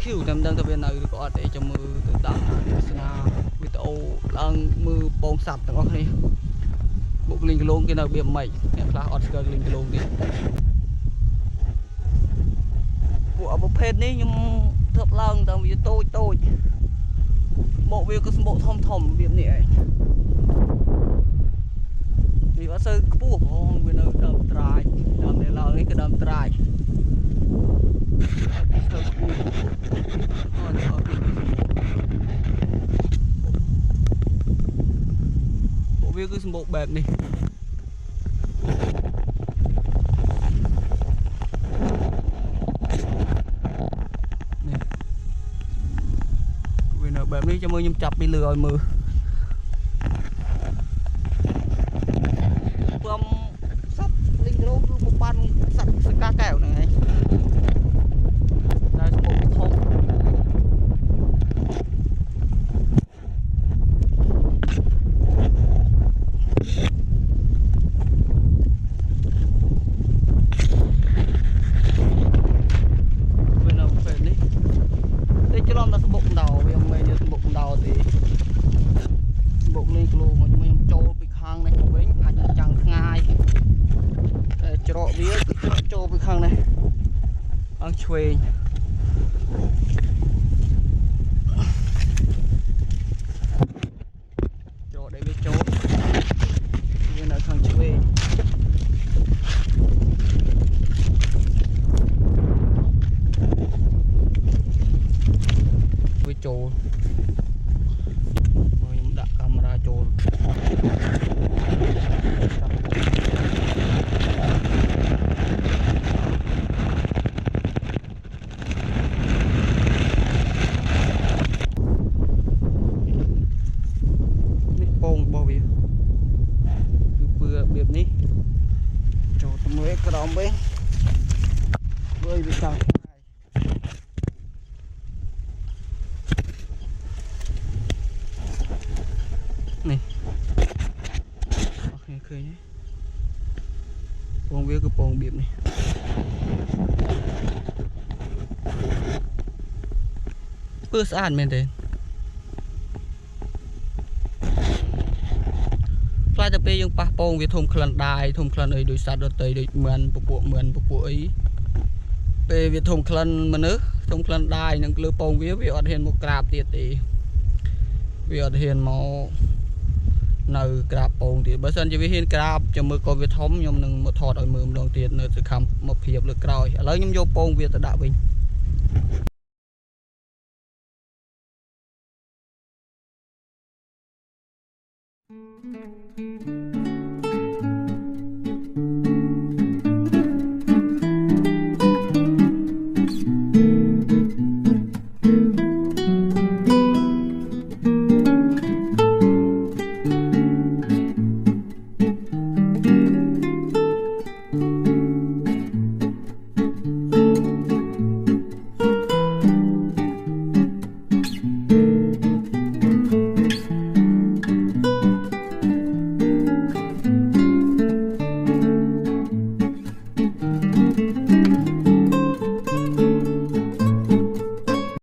chiều nằm đang tập bên này có để cho mưa tự tạo là video đang mưa bông sạtទាំងអស់គ្នាបុកលីងគីឡូគេនៅបៀមមិនអ្នកខ្លះអត់ស្គាល់លីងគីឡូទេពួកប្រភេទនេះខ្ញុំធ្វើឡើងតាមវាតូចមកវាក៏សម្បកធំរបៀបនេះឯងវាអត់សូវខ្ពស់ផងវានៅដើមត្រាយដើមនេះឡើងនេះក៏ដើមត្រាយធ្វើខ្ពស់អត់ពួកវាគឺសម្បកបែបនេះបែបនេះចាំមើលខ្ញុំចាប់ពីលើឲ្យមើលព្រមសត្វលីងគីឡូគឺបំបានសត្វសកាកែវហ្នឹងឯងតែស្មុកធំវានៅពេលនេះតែច្រឡំដល់ស្មុកដោវាមិនយកស្មុកដោទេស្មុកលេងគីឡូមកខ្ញុំចូលពីខាងនេះទៅវិញអាចចាំងឆ្ងាយតែច្រកវាគឺច្រកចូលពីខាងនេះអង្ឆ្វេងច្រកដែលវាចូលវានៅខាងឆ្វេងវាចូលខ្ញុំដាក់កាមេរ៉ាចូលនេះពងរបស់វាគឺពឿរបៀបនេះចូលទៅមើលក្រោមវិញមើលវាចង់នេះអូខេឃើញពងវាគឺពងរបៀបនេះពើស្អាតមែនទេខ្លាចតែពេលយើងប៉ះពងវាធំក្លិនដាយធំក្លិនអីដូចសត្វដទៃដូចមឿនពពួកអីពេលវាធំក្លិនមនុស្សធំក្លិនដាយនឹងលើពងវាអត់ហ៊ានមកក្រាបទៀតទេវាអត់ហ៊ានមកនៅក្រាបពងទៀតបើសិនជាវាហ៊ានក្រាបចាំមើលក៏វាធំខ្ញុំនឹងមកថតឲ្យមើលម្ដងទៀតនៅសកម្មមកភាពលើក្រោយឥឡូវខ្ញុំយកពងវាទៅដាក់វិញ